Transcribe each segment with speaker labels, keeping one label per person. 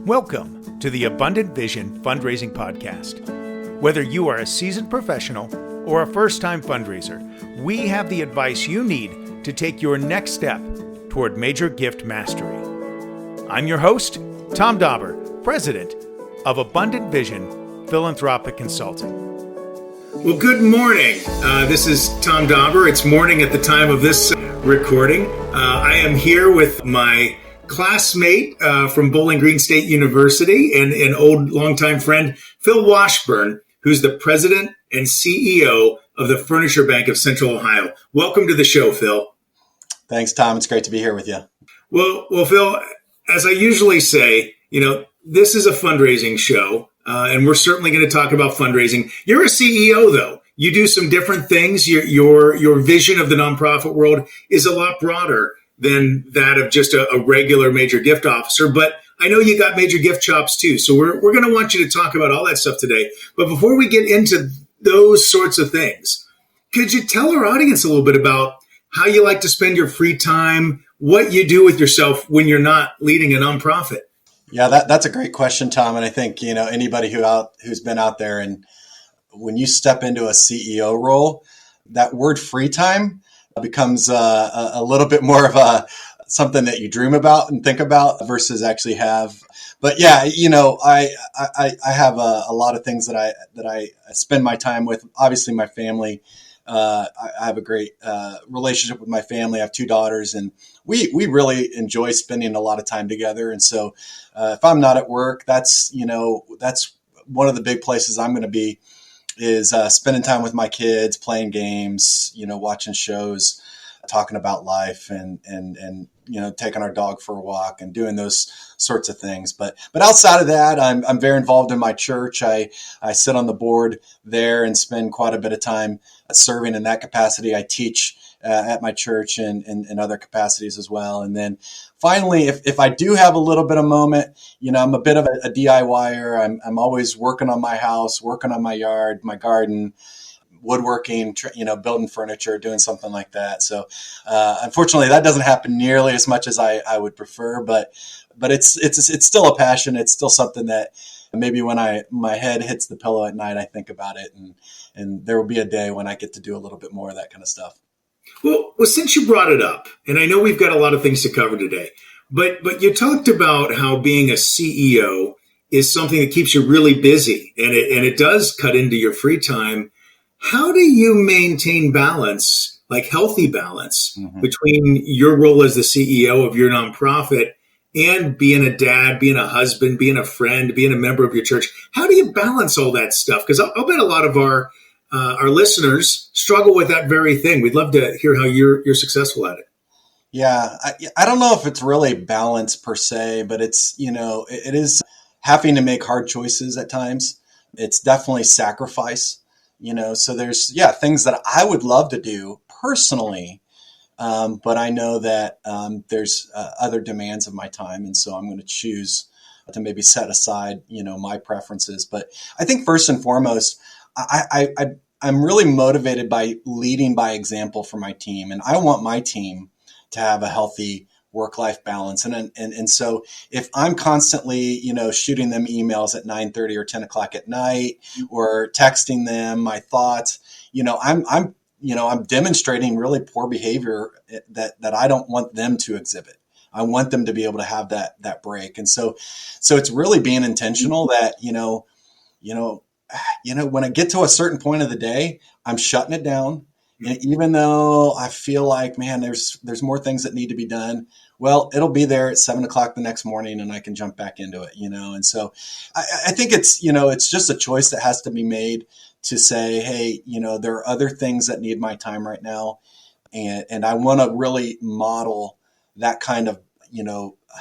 Speaker 1: Welcome to the Abundant Vision Fundraising Podcast. Whether you are a seasoned professional or a first-time fundraiser, we have the advice you need to take your next step toward major gift mastery. I'm your host, Tom Dauber, President of Abundant Vision Philanthropic Consulting.
Speaker 2: Well, good morning. This is Tom Dauber. It's morning at the time of this recording. I am here with my classmate from Bowling Green State University and an old longtime friend, Phil Washburn, who's the president and CEO of the Furniture Bank of Central Ohio. Welcome to the show, Phil.
Speaker 3: Thanks, Tom. It's great to be here with you.
Speaker 2: Well, Phil, as I usually say, this is a fundraising show, and we're certainly going to talk about fundraising. You're a CEO, though. You do some different things. Your vision of the nonprofit world is a lot broader than that of just a regular major gift officer. But I know you got major gift chops too. So we're going to want you to talk about all that stuff today. But before we get into those sorts of things, could you tell our audience a little bit about how you like to spend your free time, what you do with yourself when you're not leading a nonprofit?
Speaker 3: Yeah, that's a great question, Tom. And I think, anybody who's been out there, and when you step into a CEO role, that word free time becomes a little bit more of something that you dream about and think about versus actually have. But yeah, I have a lot of things that I spend my time with. Obviously, my family. I have a great relationship with my family. I have two daughters, and we really enjoy spending a lot of time together. And so, if I'm not at work, that's one of the big places I'm going to be. Is spending time with my kids, playing games, watching shows, talking about life, and taking our dog for a walk and doing those sorts of things. But outside of that, I'm very involved in my church. I sit on the board there and spend quite a bit of time serving in that capacity. I teach at my church and in other capacities as well. And then finally, if I do have a little bit of moment, I'm a bit of a DIYer. I'm always working on my house, working on my yard, my garden, woodworking, building furniture, doing something like that. So unfortunately, that doesn't happen nearly as much as I would prefer, but it's still a passion. It's still something that maybe when my head hits the pillow at night, I think about it, and there will be a day when I get to do a little bit more of that kind of stuff.
Speaker 2: Well, since you brought it up, and I know we've got a lot of things to cover today, but you talked about how being a CEO is something that keeps you really busy, and it does cut into your free time. How do you maintain balance, like healthy balance, between your role as the CEO of your nonprofit and being a dad, being a husband, being a friend, being a member of your church? How do you balance all that stuff? Because I'll bet a lot of our listeners struggle with that very thing. We'd love to hear how you're successful at it.
Speaker 3: Yeah, I don't know if it's really balance per se, but it's, it is having to make hard choices at times. It's definitely sacrifice, so there's, things that I would love to do personally, but I know that there's other demands of my time. And so I'm going to choose to maybe set aside, my preferences. But I think first and foremost, I'm really motivated by leading by example for my team. And I want my team to have a healthy work-life balance. And so if I'm constantly, shooting them emails at 9:30 or 10 o'clock at night or texting them my thoughts, I'm demonstrating really poor behavior that I don't want them to exhibit. I want them to be able to have that break. And so it's really being intentional that, when I get to a certain point of the day, I'm shutting it down. And even though I feel like, man, there's more things that need to be done, well, it'll be there at 7 o'clock the next morning and I can jump back into it, And so I think it's just a choice that has to be made to say, hey, there are other things that need my time right now. And I want to really model that kind of,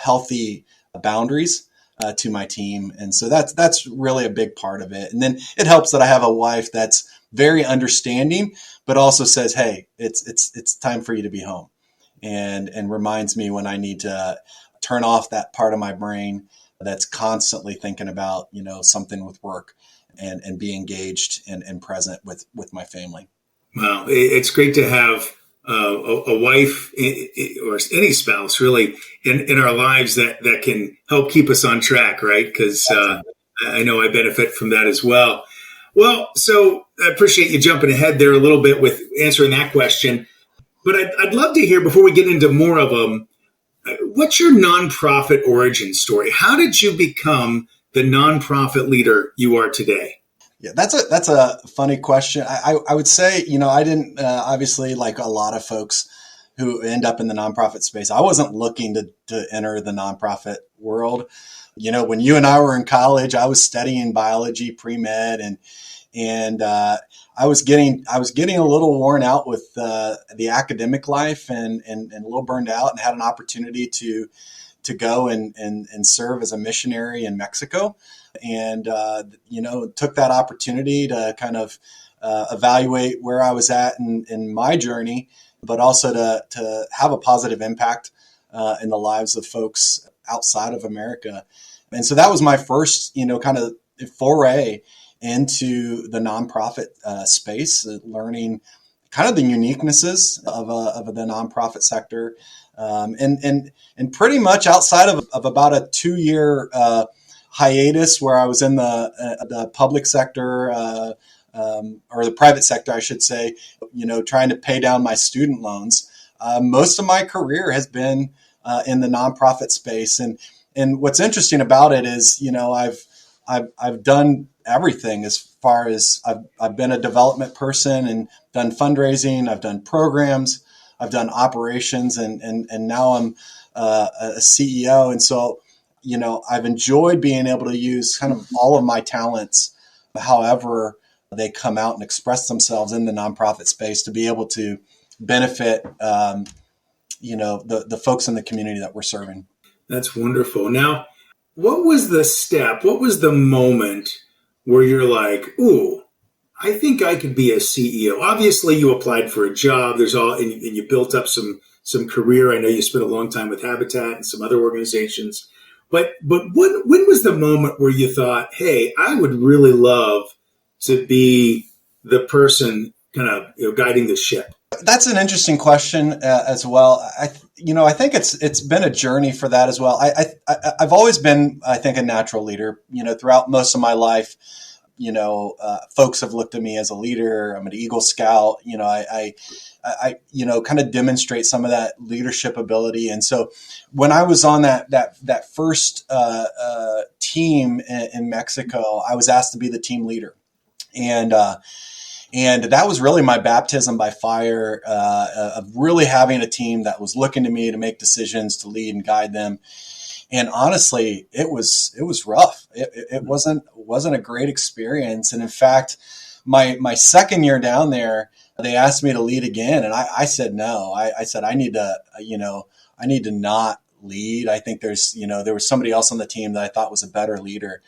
Speaker 3: healthy boundaries to my team. And so that's really a big part of it. And then it helps that I have a wife that's very understanding, but also says, hey, it's time for you to be home, and reminds me when I need to turn off that part of my brain that's constantly thinking about, something with work and be engaged and present with my family.
Speaker 2: Wow. It's great to have a wife or any spouse really in our lives that can help keep us on track, right? Because I know I benefit from that as well. Well, so I appreciate you jumping ahead there a little bit with answering that question. But I'd love to hear, before we get into more of them, what's your nonprofit origin story? How did you become the nonprofit leader you are today?
Speaker 3: Yeah, that's a funny question. I would say, I didn't, obviously, like a lot of folks who end up in the nonprofit space, I wasn't looking to enter the nonprofit world. When you and I were in college, I was studying biology, pre-med, and I was getting a little worn out with the academic life and a little burned out, and had an opportunity to go and serve as a missionary in Mexico. And, took that opportunity to kind of evaluate where I was at in my journey, but also to have a positive impact in the lives of folks outside of America. And so that was my first, kind of foray into the nonprofit space, learning kind of the uniquenesses of the nonprofit sector. And pretty much outside of about a 2-year hiatus where I was in the public sector, or the private sector, I should say, trying to pay down my student loans. Most of my career has been in the nonprofit space, and what's interesting about it is, I've done everything. As far as I've been a development person and done fundraising, I've done programs, I've done operations, and now I'm a CEO, and so. I've enjoyed being able to use kind of all of my talents, however they come out and express themselves in the nonprofit space, to be able to benefit, the folks in the community that we're serving.
Speaker 2: That's wonderful. Now, what was the step? What was the moment where you're like, ooh, I think I could be a CEO? Obviously, you applied for a job. And you built up some career. I know you spent a long time with Habitat and some other organizations. But when was the moment where you thought, hey, I would really love to be the person kind of guiding the ship?
Speaker 3: That's an interesting question as well. I think it's been a journey for that as well. I've always been, I think, a natural leader. Throughout most of my life, folks have looked at me as a leader. I'm an Eagle Scout. I kind of demonstrate some of that leadership ability. And so when I was on that first team in Mexico, I was asked to be the team leader. And that was really my baptism by fire of really having a team that was looking to me to make decisions, to lead and guide them. And honestly, it was rough. It wasn't a great experience. And in fact, my second year down there, they asked me to lead again, and I said no. I said I need to not lead. I think there was somebody else on the team that I thought was a better leader,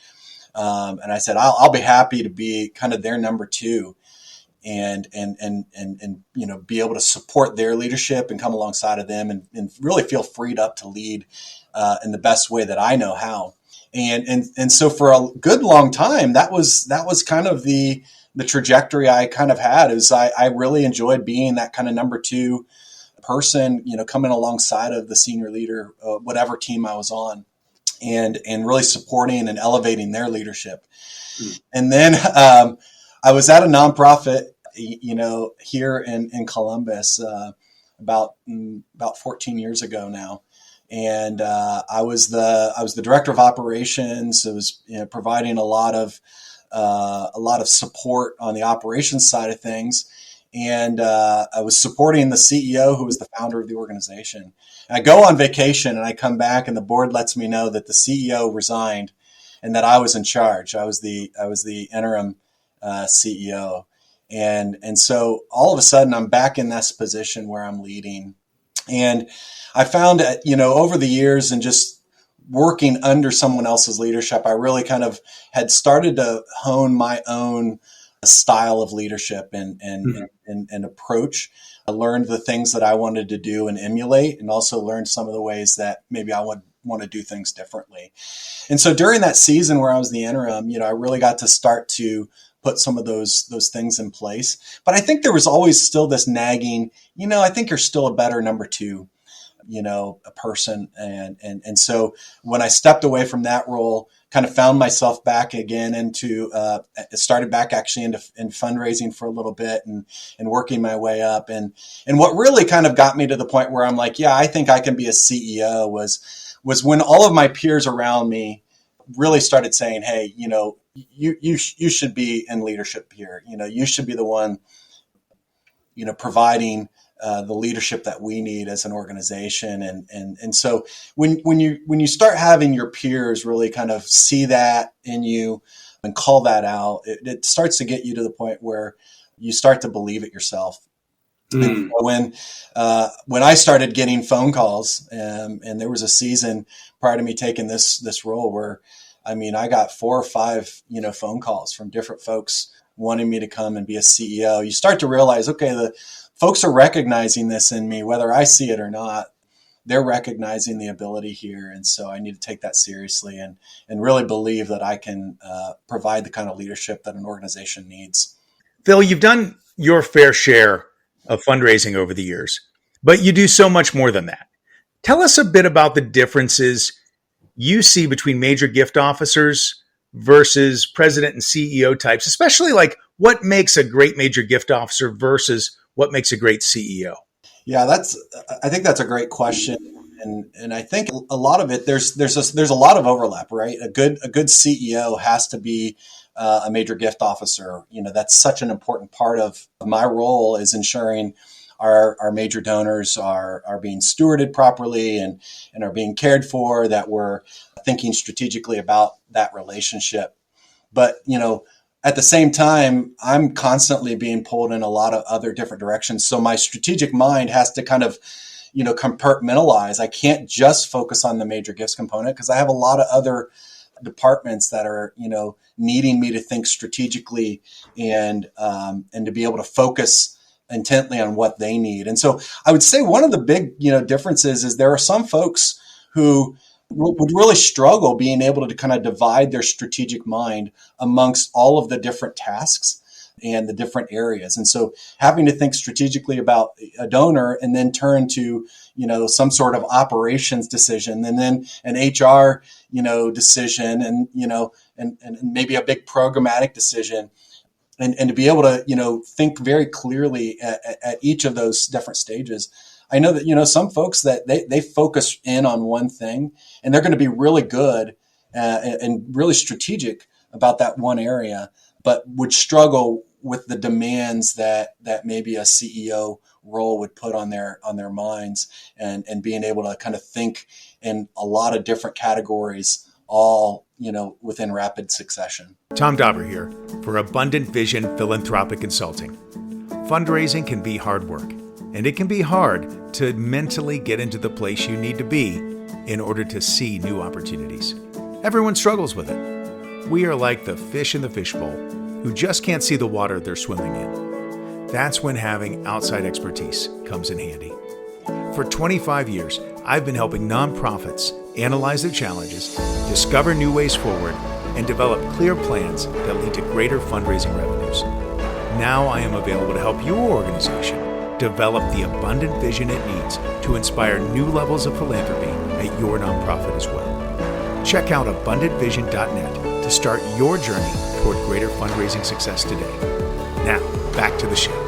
Speaker 3: and I said I'll be happy to be kind of their number two, and be able to support their leadership and come alongside of them and really feel freed up to lead in the best way that I know how. And so for a good long time, that was kind of the trajectory I kind of had. Is I really enjoyed being that kind of number two person, coming alongside of the senior leader, whatever team I was on, and really supporting and elevating their leadership. And then I was at a nonprofit, here in Columbus, about 14 years ago now. And I was the director of operations. I was providing a lot of support on the operations side of things, and I was supporting the CEO, who was the founder of the organization. And I go on vacation, and I come back, and the board lets me know that the CEO resigned, and that I was in charge. I was the interim CEO, and so all of a sudden I'm back in this position where I'm leading. And I found that, over the years and just working under someone else's leadership, I really kind of had started to hone my own style of leadership and approach. I learned the things that I wanted to do and emulate, and also learned some of the ways that maybe I would want to do things differently. And so during that season where I was the interim, I really got to start to put some of those things in place. But I think there was always still this nagging, I think you're still a better number two, a person. And so when I stepped away from that role, kind of found myself back again into, started back actually in fundraising for a little bit and working my way up. And what really kind of got me to the point where I'm like, yeah, I think I can be a CEO was when all of my peers around me really started saying, hey, you should be in leadership here. You should be the one, providing the leadership that we need as an organization. And so when you start having your peers really kind of see that in you and call that out, it starts to get you to the point where you start to believe it yourself. And so when I started getting phone calls, and there was a season prior to me taking this role where, I got 4 or 5, phone calls from different folks wanting me to come and be a CEO. You start to realize, okay, the folks are recognizing this in me, whether I see it or not. They're recognizing the ability here. And so I need to take that seriously and really believe that I can provide the kind of leadership that an organization needs.
Speaker 1: Phil, you've done your fair share of fundraising over the years, but you do so much more than that. Tell us a bit about the differences you see between major gift officers versus president and CEO types, especially like what makes a great major gift officer versus what makes a great CEO?
Speaker 3: Yeah, I think that's a great question. And I think a lot of it, there's a lot of overlap, right? A good CEO has to be a major gift officer. That's such an important part of my role, is ensuring our major donors are being stewarded properly and are being cared for, that we're thinking strategically about that relationship. But, at the same time, I'm constantly being pulled in a lot of other different directions. So my strategic mind has to kind of, compartmentalize. I can't just focus on the major gifts component because I have a lot of other departments that are, needing me to think strategically and to be able to focus intently on what they need. And so I would say one of the big, differences is there are some folks who would really struggle being able to kind of divide their strategic mind amongst all of the different tasks and the different areas. And so having to think strategically about a donor and then turn to, some sort of operations decision and then an HR, decision and maybe a big programmatic decision. And to be able to, think very clearly at each of those different stages. I know that, some folks that they focus in on one thing and they're going to be really good and really strategic about that one area, but would struggle with the demands that maybe a CEO role would put on their minds and being able to kind of think in a lot of different categories, all, within rapid succession.
Speaker 1: Tom Dauber here for Abundant Vision Philanthropic Consulting. Fundraising can be hard work, and it can be hard to mentally get into the place you need to be in order to see new opportunities. Everyone struggles with it. We are like the fish in the fishbowl who just can't see the water they're swimming in. That's when having outside expertise comes in handy. For 25 years, I've been helping nonprofits analyze their challenges, discover new ways forward, and develop clear plans that lead to greater fundraising revenues. Now I am available to help your organization develop the abundant vision it needs to inspire new levels of philanthropy at your nonprofit as well. Check out abundantvision.net to start your journey toward greater fundraising success today. Now, back to the show.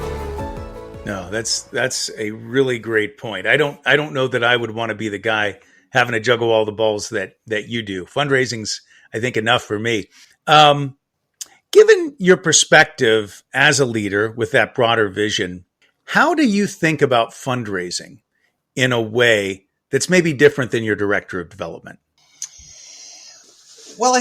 Speaker 1: No, that's a really great point. I don't know that I would want to be the guy having to juggle all the balls that you do. Fundraising's, I think, enough for me. Given your perspective as a leader with that broader vision, how do you think about fundraising in a way that's maybe different than your director of development?
Speaker 3: Well,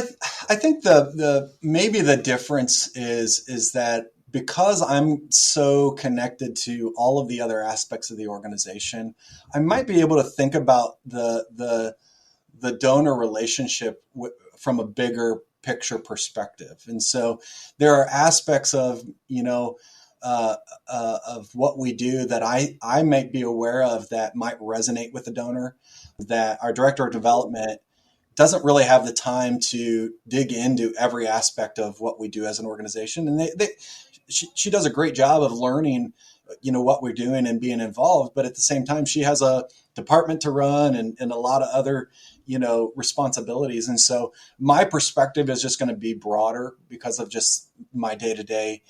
Speaker 3: I think the maybe the difference is that because I'm so connected to all of the other aspects of the organization, I might be able to think about the donor relationship from a bigger picture perspective. And so there are aspects of, of what we do that I might be aware of that might resonate with the donor, that our director of development doesn't really have the time to dig into every aspect of what we do as an organization. And she does a great job of learning, what we're doing and being involved. But at the same time, she has a department to run and a lot of other, responsibilities. And so my perspective is just going to be broader because of just my day-to-day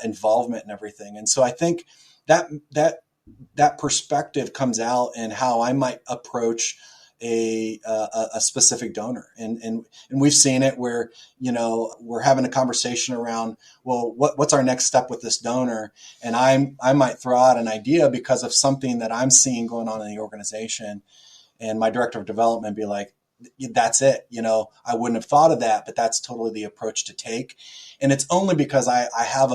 Speaker 3: involvement and everything. And so I think that perspective comes out in how I might approach a specific donor. And we've seen it where, we're having a conversation around, well, what's our next step with this donor? And I might throw out an idea because of something that I'm seeing going on in the organization. And my director of development be like, that's it. I wouldn't have thought of that, but that's totally the approach to take. And it's only because I have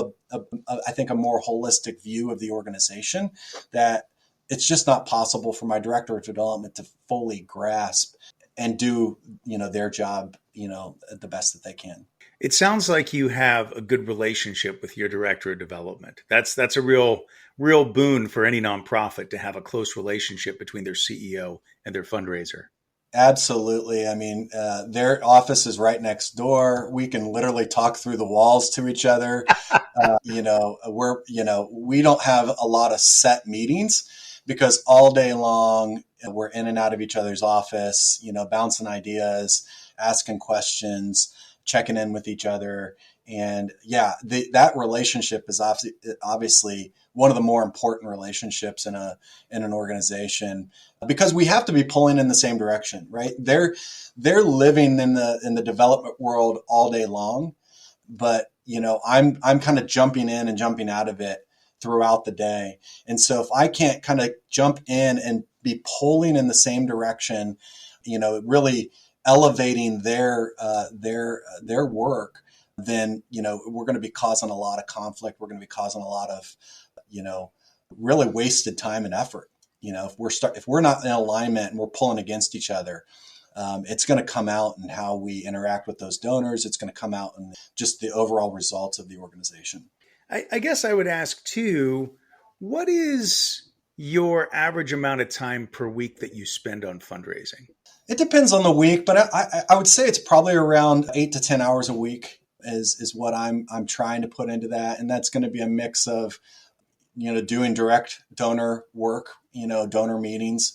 Speaker 3: I think a more holistic view of the organization that it's just not possible for my director of development to fully grasp and do, their job, the best that they can.
Speaker 1: It sounds like you have a good relationship with your director of development. That's a real boon for any nonprofit to have a close relationship between their CEO and their fundraiser.
Speaker 3: Absolutely. I mean, their office is right next door. We can literally talk through the walls to each other. We don't have a lot of set meetings because all day long we're in and out of each other's office, bouncing ideas, asking questions, checking in with each other. And that relationship is obviously one of the more important relationships in an organization because we have to be pulling in the same direction, right? They're living in the development world all day long, but I'm kind of jumping in and jumping out of it throughout the day. And so if I can't kind of jump in and be pulling in the same direction, really elevating their work, then, we're going to be causing a lot of conflict. We're going to be causing a lot of, really wasted time and effort. If we're not in alignment and we're pulling against each other, it's going to come out in how we interact with those donors. It's going to come out in just the overall results of the organization.
Speaker 1: I guess I would ask too, what is your average amount of time per week that you spend on fundraising?
Speaker 3: It depends on the week, but I would say it's probably around 8 to 10 hours a week is what I'm trying to put into that. And that's going to be a mix of, doing direct donor work, donor meetings,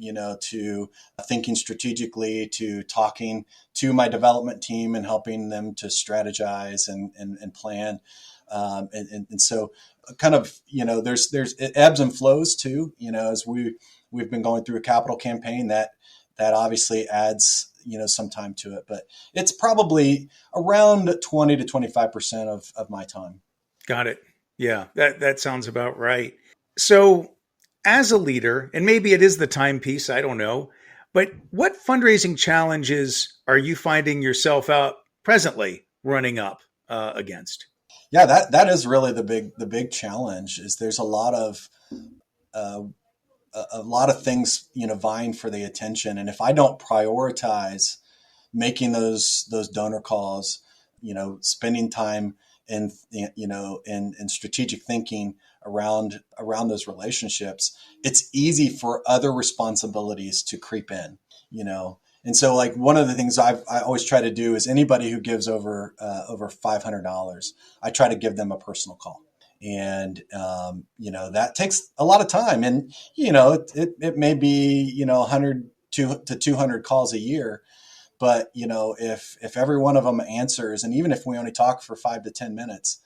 Speaker 3: to thinking strategically, to talking to my development team and helping them to strategize and plan. And so kind of, there's it ebbs and flows too, as we've been going through a capital campaign that obviously adds, some time to it, but it's probably around 20 to 25% of my time.
Speaker 1: Got it. Yeah, that sounds about right. So as a leader, and maybe it is the timepiece, I don't know, but what fundraising challenges are you finding yourself out presently running up against?
Speaker 3: Yeah, that is really the big challenge is there's a lot of things, vying for the attention. And if I don't prioritize making those donor calls, spending time in strategic thinking around those relationships, it's easy for other responsibilities to creep in, And so like one of the things I always try to do is anybody who gives over $500, I try to give them a personal call. And, that takes a lot of time and, it may be, 100 to 200 calls a year, but, if every one of them answers, and even if we only talk for 5 to 10 minutes,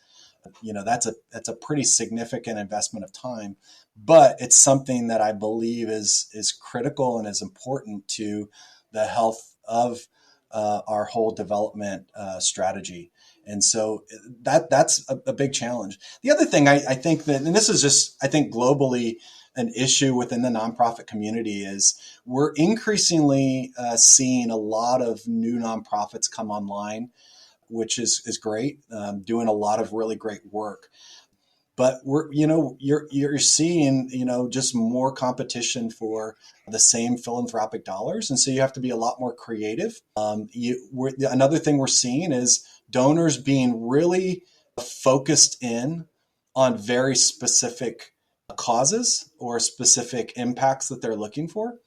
Speaker 3: that's a pretty significant investment of time, but it's something that I believe is critical and is important to the health of our whole development strategy. And so that's a big challenge. The other thing I think that, and this is just, I think globally an issue within the nonprofit community is we're increasingly seeing a lot of new nonprofits come online, which is great, doing a lot of really great work. But you're seeing, just more competition for the same philanthropic dollars. And so you have to be a lot more creative. Another thing we're seeing is donors being really focused in on very specific causes or specific impacts that they're looking for.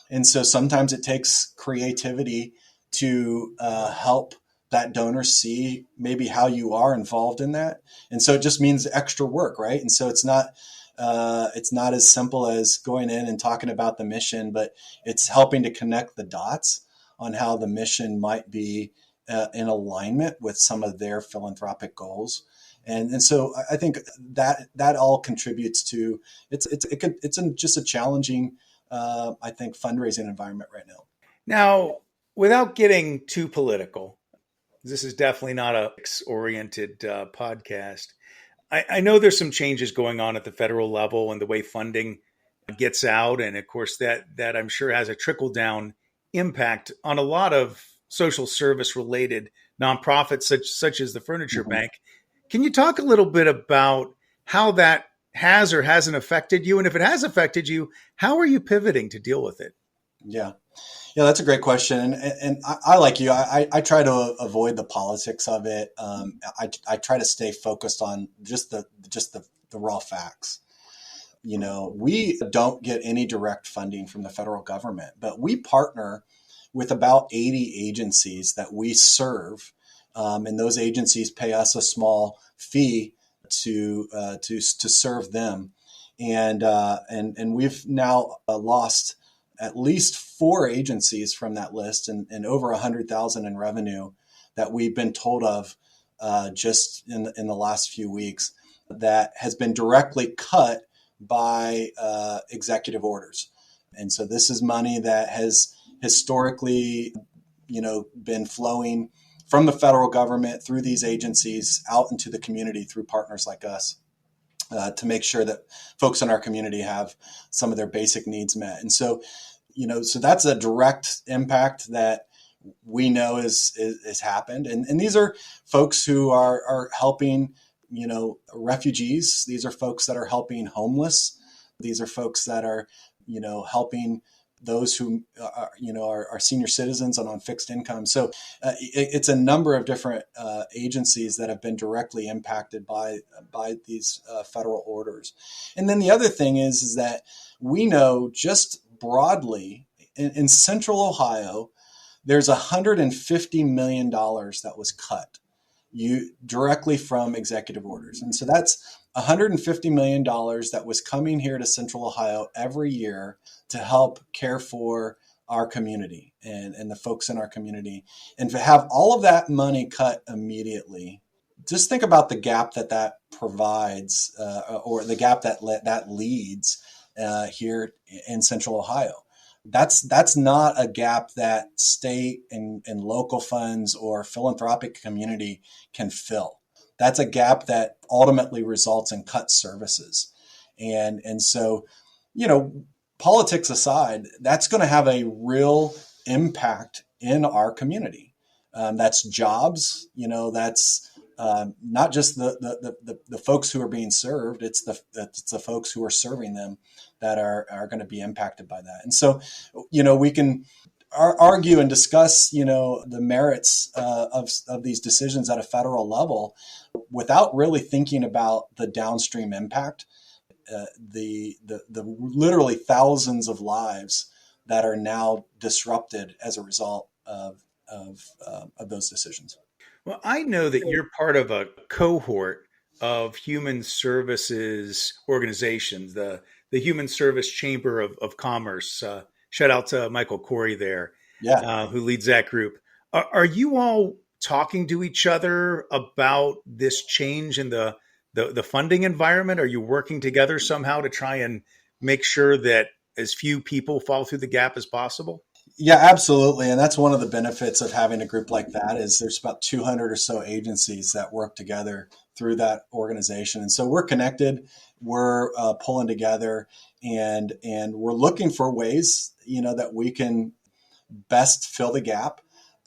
Speaker 3: And so sometimes it takes creativity to help that donor see maybe how you are involved in that. And so it just means extra work, right? And so it's not as simple as going in and talking about the mission, but it's helping to connect the dots on how the mission might be in alignment with some of their philanthropic goals. And so I think that all contributes to it's just a challenging I think fundraising environment right now.
Speaker 1: Now, without getting too political, this is definitely not a oriented podcast. I know there's some changes going on at the federal level and the way funding gets out, and of course that I'm sure has a trickle down impact on a lot of social service related nonprofits such as the Furniture
Speaker 3: Mm-hmm.
Speaker 1: Bank. Can you talk a little bit about how that has or hasn't affected you? And if it has affected you, how are you pivoting to deal with it?
Speaker 3: Yeah. Yeah, that's a great question. And I like you, I try to avoid the politics of it. I try to stay focused on just the raw facts. We don't get any direct funding from the federal government, but we partner with about 80 agencies that we serve. And those agencies pay us a small fee to serve them. And we've now lost at least 4 agencies from that list and over 100,000 in revenue that we've been told of just in the last few weeks that has been directly cut by executive orders. And so this is money that has historically, been flowing from the federal government through these agencies out into the community through partners like us. To make sure that folks in our community have some of their basic needs met. And so, so that's a direct impact that we know is happened. And these are folks who are helping, refugees. These are folks that are helping homeless. These are folks that are, helping those who are senior citizens and on fixed income. So it's a number of different agencies that have been directly impacted by these federal orders. And then the other thing is that we know just broadly in Central Ohio, there's $150 million that was cut directly from executive orders. And so that's $150 million that was coming here to Central Ohio every year to help care for our community and the folks in our community. And to have all of that money cut immediately, just think about the gap that provides or the gap that leads here in Central Ohio. That's not a gap that state and local funds or philanthropic community can fill. That's a gap that ultimately results in cut services. And so, politics aside, that's going to have a real impact in our community. That's jobs, that's not just the folks who are being served, it's the folks who are serving them that are going to be impacted by that. And so, we can argue and discuss, the merits of these decisions at a federal level without really thinking about the downstream impact, the literally thousands of lives that are now disrupted as a result of those decisions.
Speaker 1: Well, I know that you're part of a cohort of human services organizations, the Human Service Chamber of Commerce. Shout out to Michael Corey there, who leads that group. Are you all talking to each other about this change in the funding environment? Are you working together somehow to try and make sure that as few people fall through the gap as possible?
Speaker 3: Yeah, absolutely. And that's one of the benefits of having a group like that is there's about 200 or so agencies that work together through that organization. And so we're connected, we're pulling together and we're looking for ways, that we can best fill the gap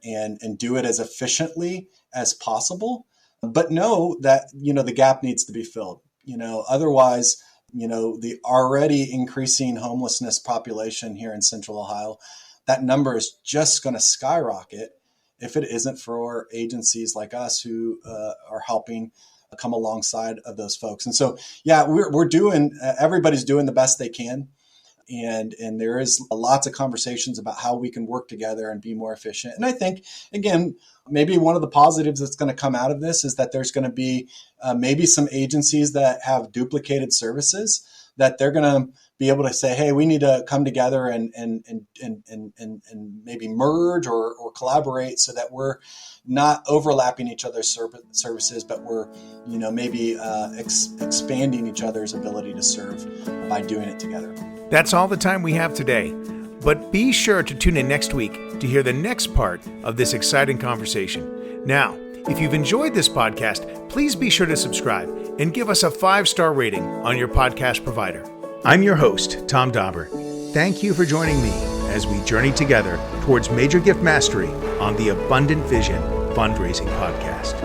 Speaker 3: and do it as efficiently as possible. But know that, the gap needs to be filled, otherwise, the already increasing homelessness population here in Central Ohio, that number is just going to skyrocket if it isn't for agencies like us who are helping come alongside of those folks. And so, yeah, we're doing, everybody's doing the best they can. And there is lots of conversations about how we can work together and be more efficient. And I think, again, maybe one of the positives that's going to come out of this is that there's going to be maybe some agencies that have duplicated services that they're going to be able to say, hey, we need to come together and maybe merge or collaborate so that we're not overlapping each other's services, but we're, maybe expanding each other's ability to serve by doing it together.
Speaker 1: That's all the time we have today. But be sure to tune in next week to hear the next part of this exciting conversation. Now, if you've enjoyed this podcast, please be sure to subscribe and give us a 5-star rating on your podcast provider. I'm your host, Tom Dauber. Thank you for joining me as we journey together towards major gift mastery on the Abundant Vision Fundraising Podcast.